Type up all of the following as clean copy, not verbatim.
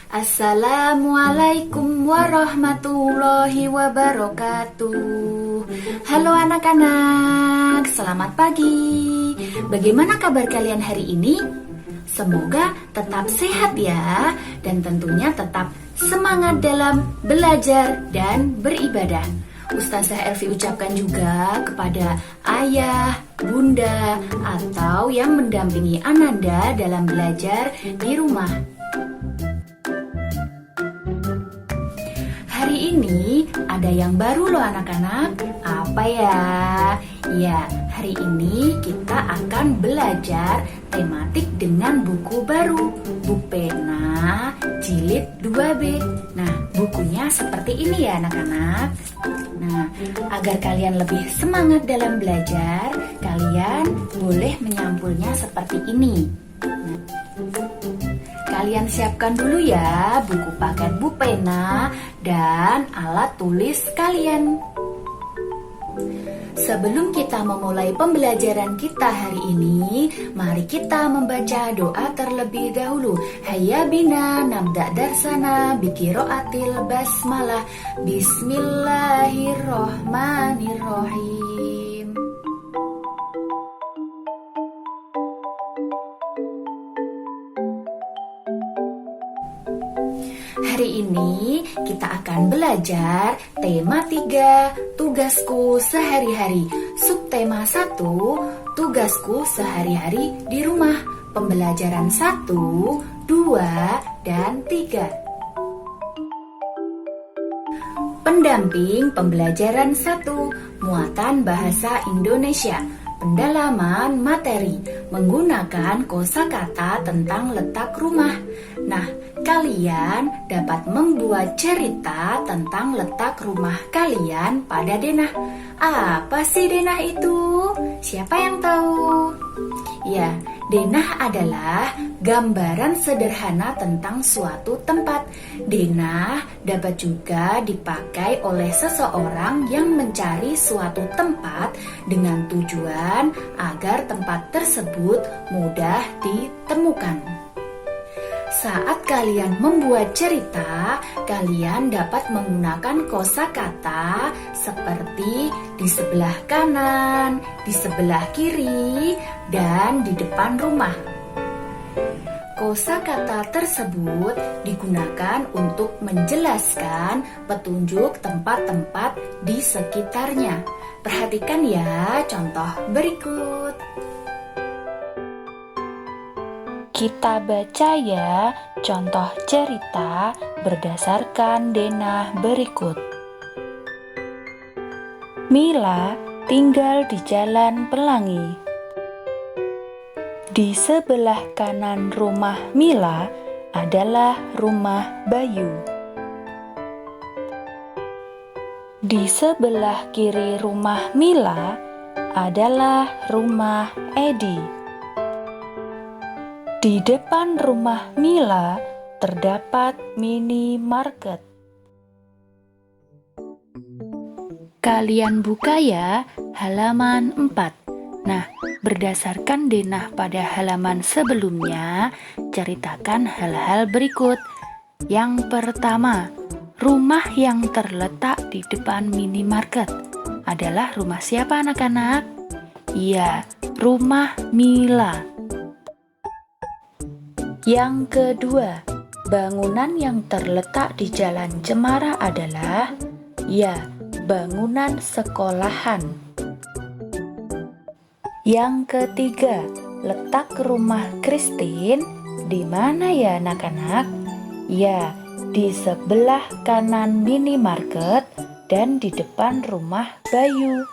Assalamualaikum warahmatullahi wabarakatuh. Halo anak-anak, selamat pagi. Bagaimana kabar kalian hari ini? Semoga tetap sehat ya, dan tentunya tetap semangat dalam belajar dan beribadah. Ustazah Elvi ucapkan juga kepada ayah, bunda, atau yang mendampingi Ananda dalam belajar di rumah. Hari ini ada yang baru loh anak-anak. Apa ya? Ya, hari ini kita akan belajar tematik dengan buku baru, Bupena Jilid 2B. Nah, bukunya seperti ini ya anak-anak. Nah, agar kalian lebih semangat dalam belajar, kalian boleh menyampulnya seperti ini. Nah, kalian siapkan dulu ya buku paket Bupena dan alat tulis kalian. Sebelum kita memulai pembelajaran kita hari ini, mari kita membaca doa terlebih dahulu. Hayya bina nabda darsana biqiraatil basmalah. Bismillahirrohmanirrohim. Hari ini kita akan belajar tema 3, tugasku sehari-hari. Subtema 1, tugasku sehari-hari di rumah. Pembelajaran 1, 2, dan 3. Pendamping pembelajaran 1, muatan bahasa Indonesia. Pendalaman materi menggunakan kosakata tentang letak rumah. Nah, kalian dapat membuat cerita tentang letak rumah kalian pada denah. Apa sih denah itu? Siapa yang tahu? Ya, denah adalah gambaran sederhana tentang suatu tempat. Denah dapat juga dipakai oleh seseorang yang mencari suatu tempat dengan tujuan agar tempat tersebut mudah ditemukan. Saat kalian membuat cerita, kalian dapat menggunakan kosakata seperti di sebelah kanan, di sebelah kiri, dan di depan rumah. Kosakata tersebut digunakan untuk menjelaskan petunjuk tempat-tempat di sekitarnya. Perhatikan ya contoh berikut. Kita baca ya contoh cerita berdasarkan denah berikut. Mila tinggal di Jalan Pelangi. Di sebelah kanan rumah Mila adalah rumah Bayu. Di sebelah kiri rumah Mila adalah rumah Edi. Di depan rumah Mila terdapat minimarket. Kalian buka ya halaman 4. Nah, berdasarkan denah pada halaman sebelumnya, ceritakan hal-hal berikut. Yang pertama, rumah yang terletak di depan minimarket adalah rumah siapa anak-anak? Iya, rumah Mila. Yang kedua, bangunan yang terletak di Jalan Cemara adalah, ya, bangunan sekolahan. Yang ketiga, letak rumah Christine di mana ya anak-anak? Ya, di sebelah kanan minimarket dan di depan rumah Bayu.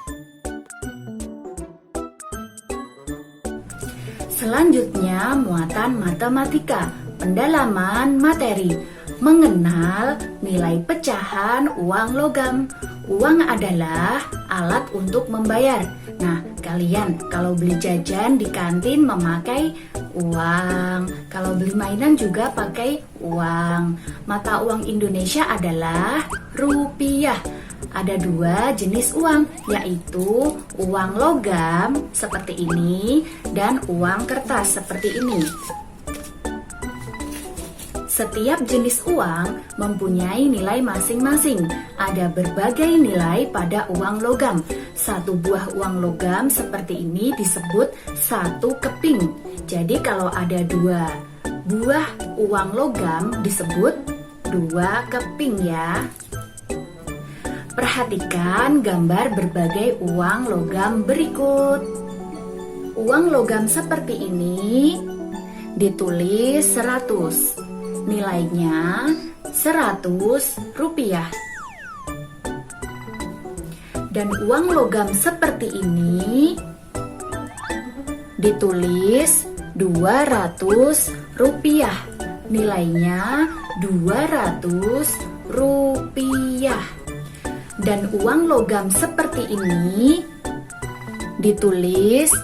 Selanjutnya, muatan matematika, pendalaman materi, mengenal nilai pecahan uang logam. Uang adalah alat untuk membayar. Nah, kalian kalau beli jajan di kantin memakai uang, kalau beli mainan juga pakai uang. Mata uang Indonesia adalah rupiah. Ada 2 jenis uang, yaitu uang logam seperti ini dan uang kertas seperti ini. Setiap jenis uang mempunyai nilai masing-masing. Ada berbagai nilai pada uang logam. Satu buah uang logam seperti ini disebut satu keping. Jadi kalau ada dua buah uang logam disebut dua keping ya. Perhatikan gambar berbagai uang logam berikut. Uang logam seperti ini ditulis 100. Nilainya 100 rupiah. Dan uang logam seperti ini ditulis 200 rupiah. Nilainya 200 rupiah. Dan uang logam seperti ini ditulis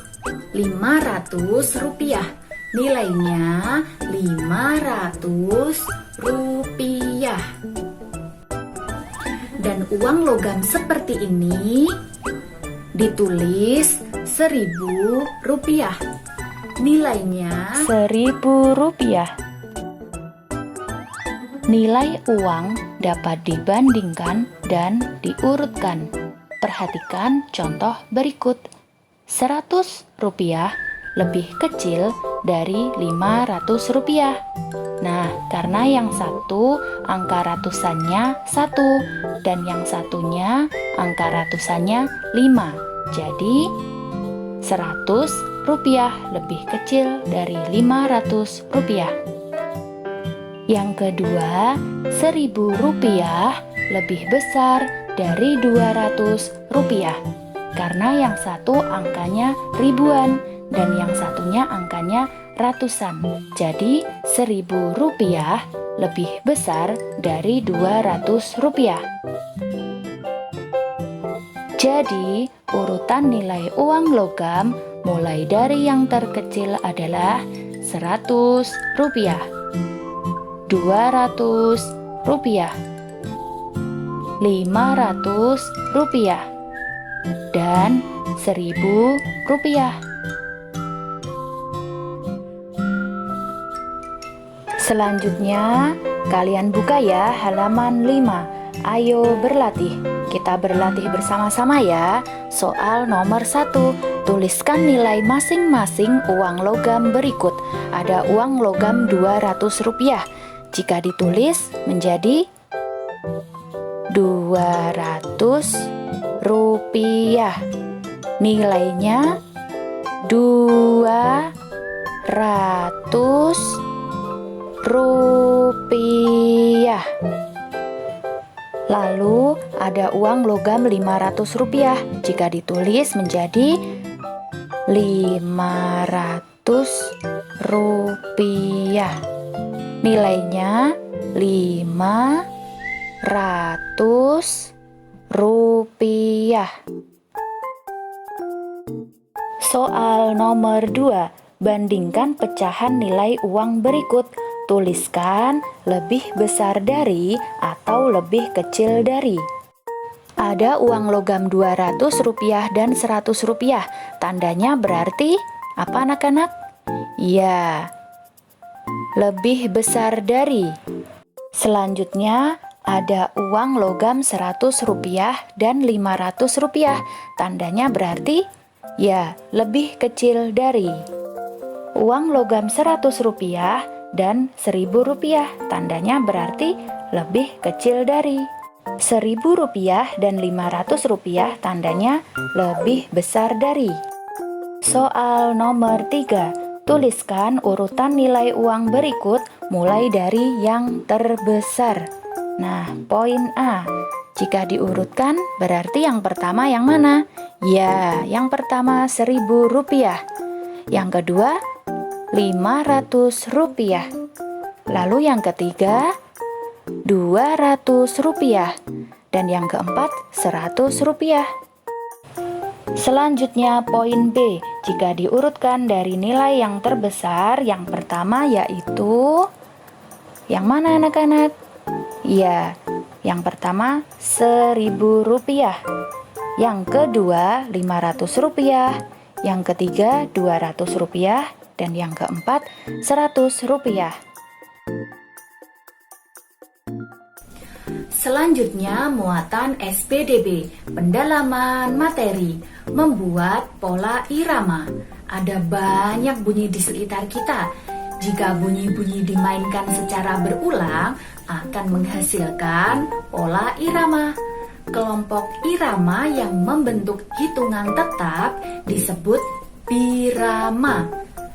500 rupiah. Nilainya 500 rupiah. Dan uang logam seperti ini ditulis 1000 rupiah. Nilainya 1.000 rupiah. Nilai uang dapat dibandingkan dan diurutkan. Perhatikan contoh berikut. 100 rupiah lebih kecil dari 500 rupiah. Nah, karena yang satu angka ratusannya 1 dan yang satunya angka ratusannya 5. Jadi 100 rupiah lebih kecil dari 500 rupiah. Yang kedua, 1.000 rupiah lebih besar dari 200 rupiah. Karena yang satu angkanya ribuan dan yang satunya angkanya ratusan. Jadi 1.000 rupiah lebih besar dari 200 rupiah. Jadi urutan nilai uang logam mulai dari yang terkecil adalah 100 rupiah, 200 rupiah, 500 rupiah, dan 1.000 rupiah. Selanjutnya, kalian buka ya halaman 5. Ayo berlatih. Kita berlatih bersama-sama ya. Soal nomor 1. Tuliskan nilai masing-masing uang logam berikut. Ada uang logam 200 rupiah. Jika ditulis menjadi 200 rupiah. Nilainya 200 rupiah. Lalu ada uang logam 500 rupiah. Jika ditulis menjadi 500 rupiah. Nilainya 500 rupiah. Soal nomor 2. Bandingkan pecahan nilai uang berikut. Tuliskan lebih besar dari atau lebih kecil dari. Ada uang logam 200 rupiah dan 100 rupiah. Tandanya berarti apa anak-anak? Ya, lebih besar dari. Selanjutnya ada uang logam 100 rupiah dan 500 rupiah. Tandanya berarti ya, lebih kecil dari. Uang logam 100 rupiah dan 1.000 rupiah, tandanya berarti lebih kecil dari. 1.000 rupiah dan 500 rupiah, tandanya lebih besar dari. Soal nomor 3. Tuliskan urutan nilai uang berikut mulai dari yang terbesar. Nah, poin A. Jika diurutkan, berarti yang pertama yang mana? Ya, yang pertama 1.000 rupiah. Yang kedua 500 rupiah. Lalu yang ketiga 200 rupiah. Dan yang keempat 100 rupiah. Selanjutnya poin B. Jika diurutkan dari nilai yang terbesar, yang pertama yaitu yang mana anak-anak? Ya, yang pertama 1.000 rupiah. Yang kedua 500 rupiah. Yang ketiga 200 rupiah. Dan yang keempat 100 rupiah. Selanjutnya, muatan SPDB, pendalaman materi, membuat pola irama. Ada banyak bunyi di sekitar kita. Jika bunyi-bunyi dimainkan secara berulang, akan menghasilkan pola irama. Kelompok irama yang membentuk hitungan tetap disebut birama.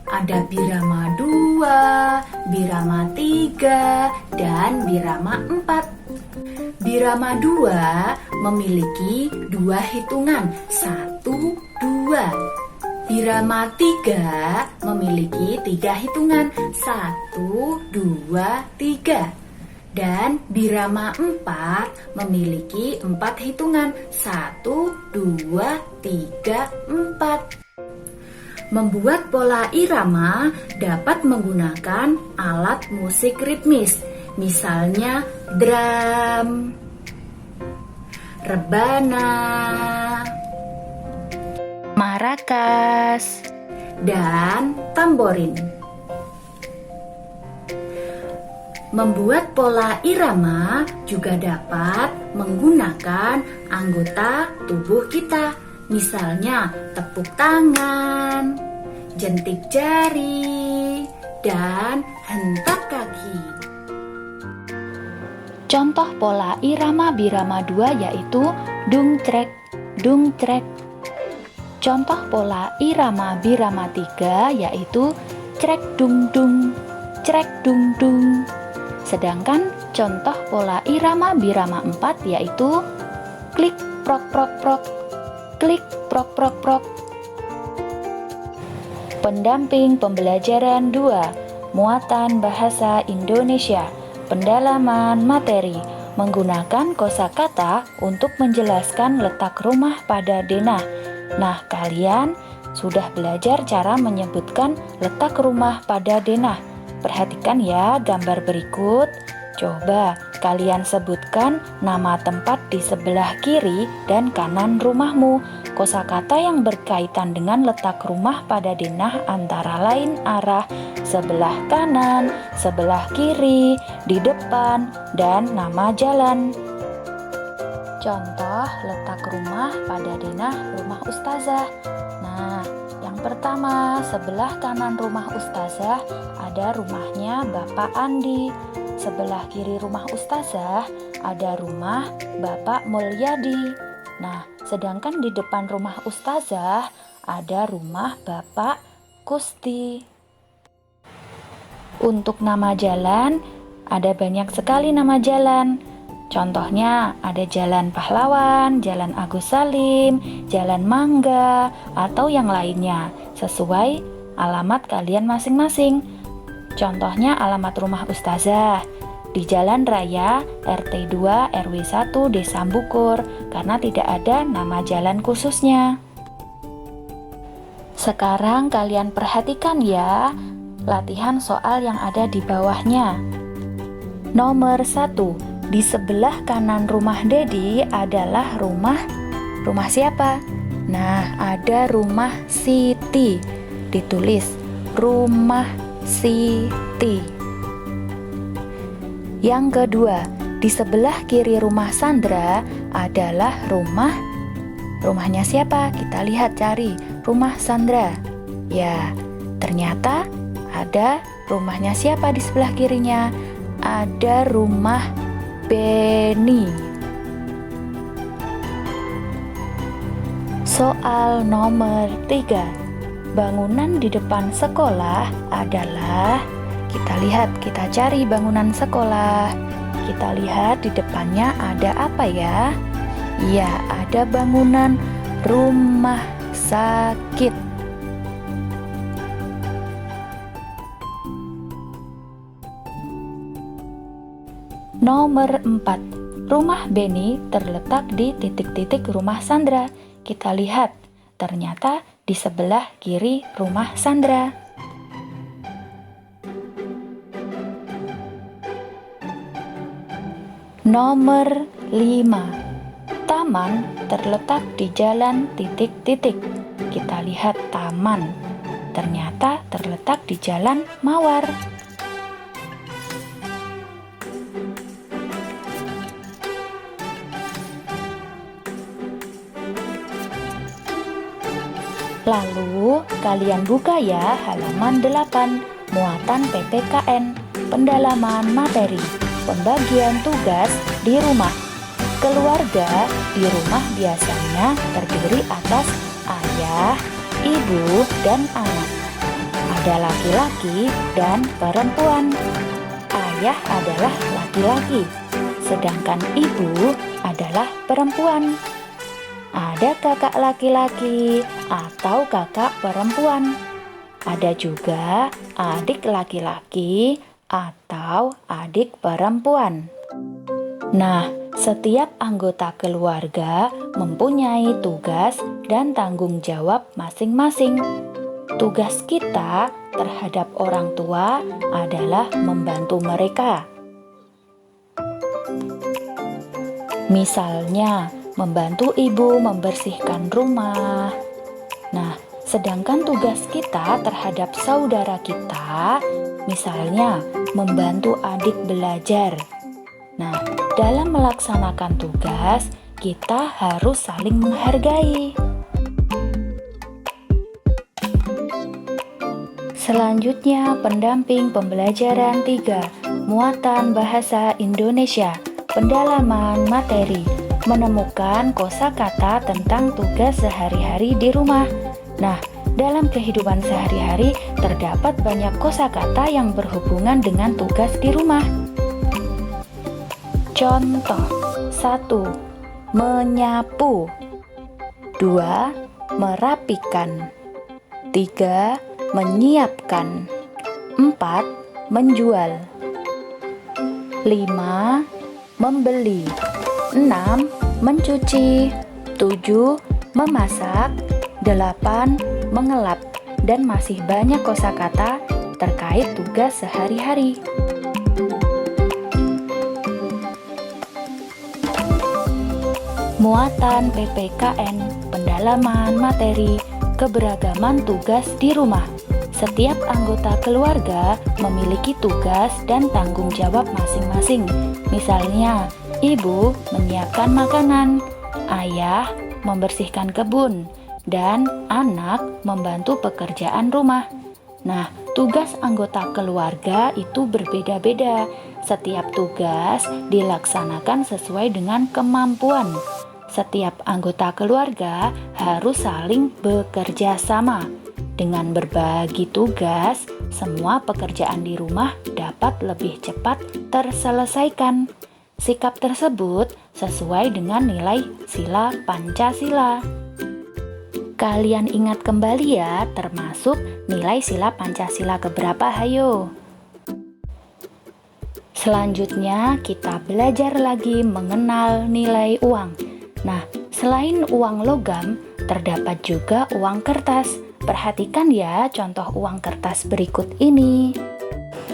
Ada birama 2, birama 3, dan birama 4. Birama 2 memiliki 2 hitungan, 1, 2. Birama 3 memiliki 3 hitungan, 1, 2, 3. Dan birama 4 memiliki 4 hitungan, 1, 2, 3, 4. Membuat pola irama dapat menggunakan alat musik ritmis, misalnya drum, rebana, Maracas, dan tamborin. Membuat pola irama juga dapat menggunakan anggota tubuh kita, misalnya tepuk tangan, jentik jari, dan hentak kaki. Contoh pola irama birama 2 yaitu dung trek, dung trek. Contoh pola irama birama 3 yaitu crek dung dung, crek dung dung. Sedangkan contoh pola irama birama 4 yaitu klik prok prok prok, klik prok prok prok. Pendamping pembelajaran 2, muatan bahasa Indonesia, pendalaman materi, menggunakan kosakata untuk menjelaskan letak rumah pada denah. Nah, kalian sudah belajar cara menyebutkan letak rumah pada denah. Perhatikan ya gambar berikut. Coba kalian sebutkan nama tempat di sebelah kiri dan kanan rumahmu. Kosakata yang berkaitan dengan letak rumah pada denah antara lain arah, sebelah kanan, sebelah kiri, di depan, dan nama jalan. Contoh letak rumah pada denah rumah ustazah. Nah, yang pertama, sebelah kanan rumah ustazah ada rumahnya Bapak Andi. Sebelah kiri rumah ustazah ada rumah Bapak Mulyadi. Nah, sedangkan di depan rumah ustazah ada rumah Bapak Kusti. Untuk nama jalan, ada banyak sekali nama jalan. Contohnya ada Jalan Pahlawan, Jalan Agus Salim, Jalan Mangga, atau yang lainnya, sesuai alamat kalian masing-masing. Contohnya alamat rumah ustazah di Jalan Raya RT 2 RW 1 Desa Bukur, karena tidak ada nama jalan khususnya. Sekarang kalian perhatikan ya latihan soal yang ada di bawahnya. Nomor 1. Di sebelah kanan rumah Dedi adalah rumah siapa? Nah, ada rumah Siti. Ditulis rumah Siti. Yang kedua, di sebelah kiri rumah Sandra adalah rumahnya siapa? Kita lihat, cari rumah Sandra. Ya, ternyata ada rumahnya siapa di sebelah kirinya? Ada rumah Beni. Soal nomor 3. Bangunan di depan sekolah adalah, kita cari bangunan sekolah. Kita lihat di depannya ada apa ya? Ya, ada bangunan rumah sakit. Nomor 4. Rumah Beni terletak di titik-titik rumah Sandra. Kita lihat, ternyata di sebelah kiri rumah Sandra. Nomor 5. Taman terletak di jalan titik-titik. Kita lihat taman, ternyata terletak di jalan Mawar. Lalu kalian buka ya halaman 8, muatan PPKN, pendalaman materi, pembagian tugas di rumah. Keluarga di rumah biasanya terdiri atas ayah, ibu, dan anak. Ada laki-laki dan perempuan. Ayah adalah laki-laki, sedangkan ibu adalah perempuan. Ada kakak laki-laki atau kakak perempuan. Ada juga adik laki-laki atau adik perempuan. Nah, setiap anggota keluarga mempunyai tugas dan tanggung jawab masing-masing. Tugas kita terhadap orang tua adalah membantu mereka. Misalnya, membantu ibu membersihkan rumah. Nah, sedangkan tugas kita terhadap saudara kita, misalnya membantu adik belajar. Nah, dalam melaksanakan tugas, kita harus saling menghargai. Selanjutnya, pendamping pembelajaran 3, muatan bahasa Indonesia, pendalaman materi, menemukan kosakata tentang tugas sehari-hari di rumah. Nah, dalam kehidupan sehari-hari terdapat banyak kosakata yang berhubungan dengan tugas di rumah. Contoh: 1. Menyapu. 2. Merapikan. 3. Menyiapkan. 4. Menjual. 5. Membeli. 6. Mencuci. 7. Memasak. 8. Mengelap. Dan masih banyak kosakata terkait tugas sehari-hari. Muatan PPKN, pendalaman materi, keberagaman tugas di rumah. Setiap anggota keluarga memiliki tugas dan tanggung jawab masing-masing. Misalnya, ibu menyiapkan makanan, ayah membersihkan kebun, dan anak membantu pekerjaan rumah. Nah, tugas anggota keluarga itu berbeda-beda. Setiap tugas dilaksanakan sesuai dengan kemampuan. Setiap anggota keluarga harus saling bekerja sama. Dengan berbagi tugas, semua pekerjaan di rumah dapat lebih cepat terselesaikan. Sikap tersebut sesuai dengan nilai sila Pancasila. Kalian ingat kembali ya, termasuk nilai sila Pancasila keberapa, hayo? Selanjutnya, kita belajar lagi mengenal nilai uang. Nah, selain uang logam, terdapat juga uang kertas. Perhatikan ya contoh uang kertas berikut ini.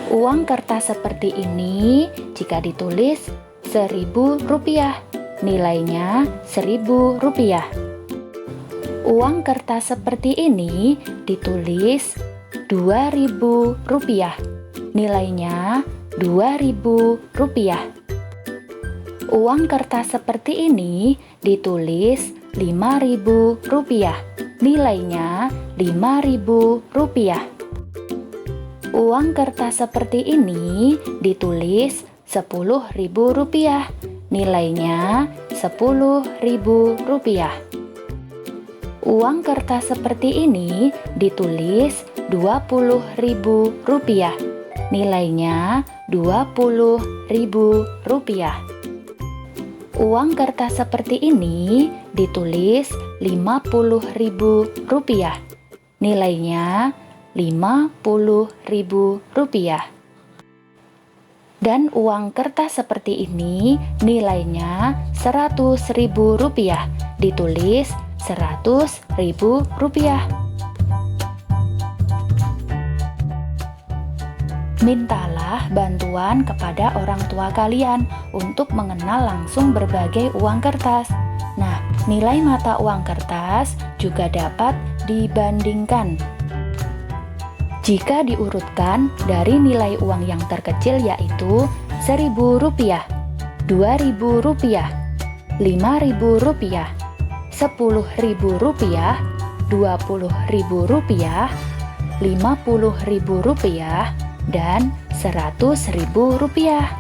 Uang kertas seperti ini jika ditulis Rp1.000, nilainya Rp1.000. Uang kertas seperti ini ditulis Rp2.000, nilainya Rp2.000. Uang kertas seperti ini ditulis Rp5.000, nilainya Rp5.000. Uang kertas seperti ini ditulis Rp10.000, nilainya Rp10.000. Uang kertas seperti ini ditulis Rp20.000, nilainya Rp20.000. Uang kertas seperti ini ditulis Rp50.000, nilainya Rp50.000. Dan uang kertas seperti ini nilainya Rp100.000, ditulis Rp100.000. Mintalah bantuan kepada orang tua kalian untuk mengenal langsung berbagai uang kertas. Nah, nilai mata uang kertas juga dapat dibandingkan. Jika diurutkan dari nilai uang yang terkecil yaitu Rp1.000, Rp2.000, Rp5.000, Rp10.000, Rp20.000, Rp50.000, dan Rp100.000.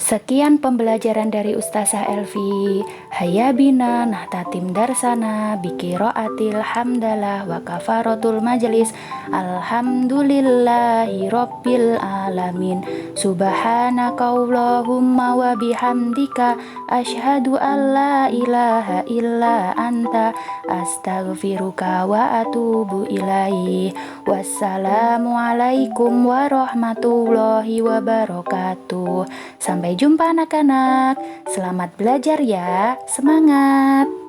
Sekian pembelajaran dari Ustazah Elvi. Hayya bina nahtatim darsana biqiraatil hamdalah wa kafaratul majlis. Alhamdulillahi rabbil alamin. Subhanakallahumma wa bihamdika asyhadu an la ilaha illa anta astaghfiruka wa atubu ilaih. Wassalamualaikum warahmatullahi wabarakatuh. Sampai jumpa anak-anak. Selamat belajar ya. Semangat.